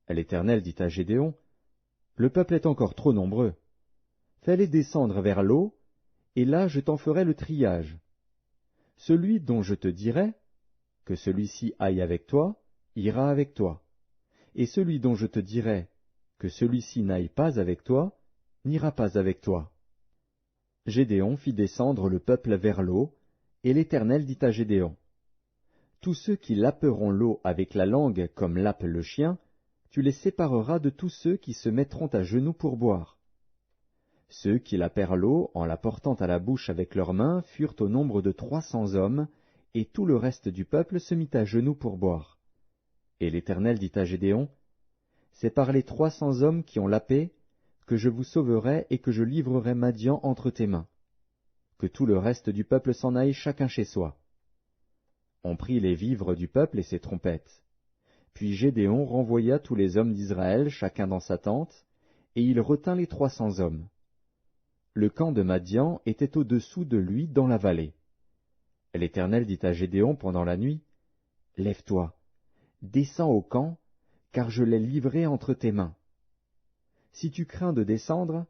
L'Éternel dit à Gédéon, « Le peuple est encore trop nombreux. Fais-les descendre vers l'eau, et là je t'en ferai le triage. Celui dont je te dirai, que celui-ci aille avec toi, ira avec toi. Et celui dont je te dirai, que celui-ci n'aille pas avec toi, n'ira pas avec toi. » Gédéon fit descendre le peuple vers l'eau, et l'Éternel dit à Gédéon, « Tous ceux qui laperont l'eau avec la langue comme lappe le chien, tu les sépareras de tous ceux qui se mettront à genoux pour boire. » Ceux qui lapèrent l'eau en la portant à la bouche avec leurs mains furent au nombre de 300 hommes, et tout le reste du peuple se mit à genoux pour boire. Et l'Éternel dit à Gédéon, « C'est par les 300 hommes qui ont lapé que je vous sauverai et que je livrerai Madian entre tes mains. Que tout le reste du peuple s'en aille chacun chez soi. » On prit les vivres du peuple et ses trompettes. Puis Gédéon renvoya tous les hommes d'Israël chacun dans sa tente, et il retint les 300 hommes. Le camp de Madian était au-dessous de lui dans la vallée. L'Éternel dit à Gédéon pendant la nuit, « Lève-toi, descends au camp, car je l'ai livré entre tes mains. Si tu crains de descendre,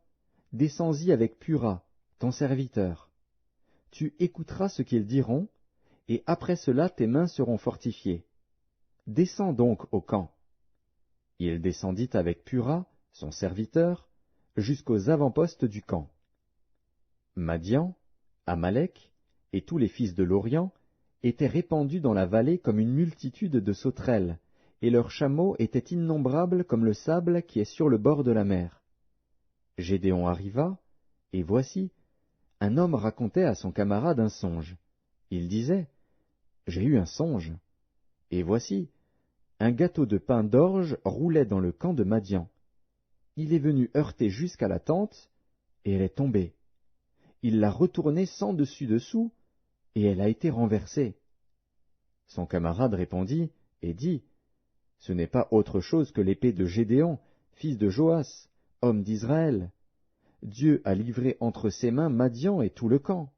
descends-y avec Pura, ton serviteur. Tu écouteras ce qu'ils diront, et après cela tes mains seront fortifiées. Descends donc au camp. » Il descendit avec Pura, son serviteur, jusqu'aux avant-postes du camp. Madian, Amalek et tous les fils de l'Orient étaient répandus dans la vallée comme une multitude de sauterelles, et leurs chameaux étaient innombrables comme le sable qui est sur le bord de la mer. Gédéon arriva, et voici, un homme racontait à son camarade un songe. Il disait, « J'ai eu un songe, et voici, un gâteau de pain d'orge roulait dans le camp de Madian. Il est venu heurter jusqu'à la tente, et elle est tombée. Il l'a retournée sans dessus-dessous, et elle a été renversée. » Son camarade répondit et dit, « Ce n'est pas autre chose que l'épée de Gédéon, fils de Joas, homme d'Israël. Dieu a livré entre ses mains Madian et tout le camp. »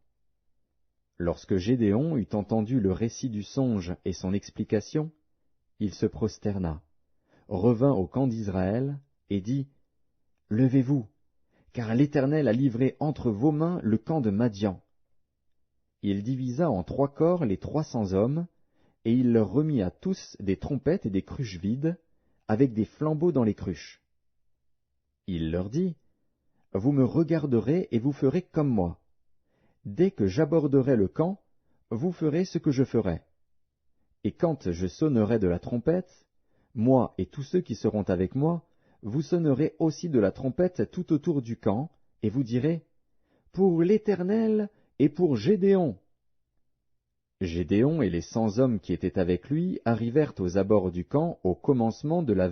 Lorsque Gédéon eut entendu le récit du songe et son explication, il se prosterna, revint au camp d'Israël et dit, « Levez-vous, car l'Éternel a livré entre vos mains le camp de Madian. » Il divisa en 3 corps les 300 hommes, et il leur remit à tous des trompettes et des cruches vides, avec des flambeaux dans les cruches. Il leur dit, « Vous me regarderez et vous ferez comme moi. Dès que j'aborderai le camp, vous ferez ce que je ferai. Et quand je sonnerai de la trompette, moi et tous ceux qui seront avec moi, vous sonnerez aussi de la trompette tout autour du camp, et vous direz, « Pour l'Éternel et pour Gédéon. » Gédéon et les 100 hommes qui étaient avec lui arrivèrent aux abords du camp au commencement de la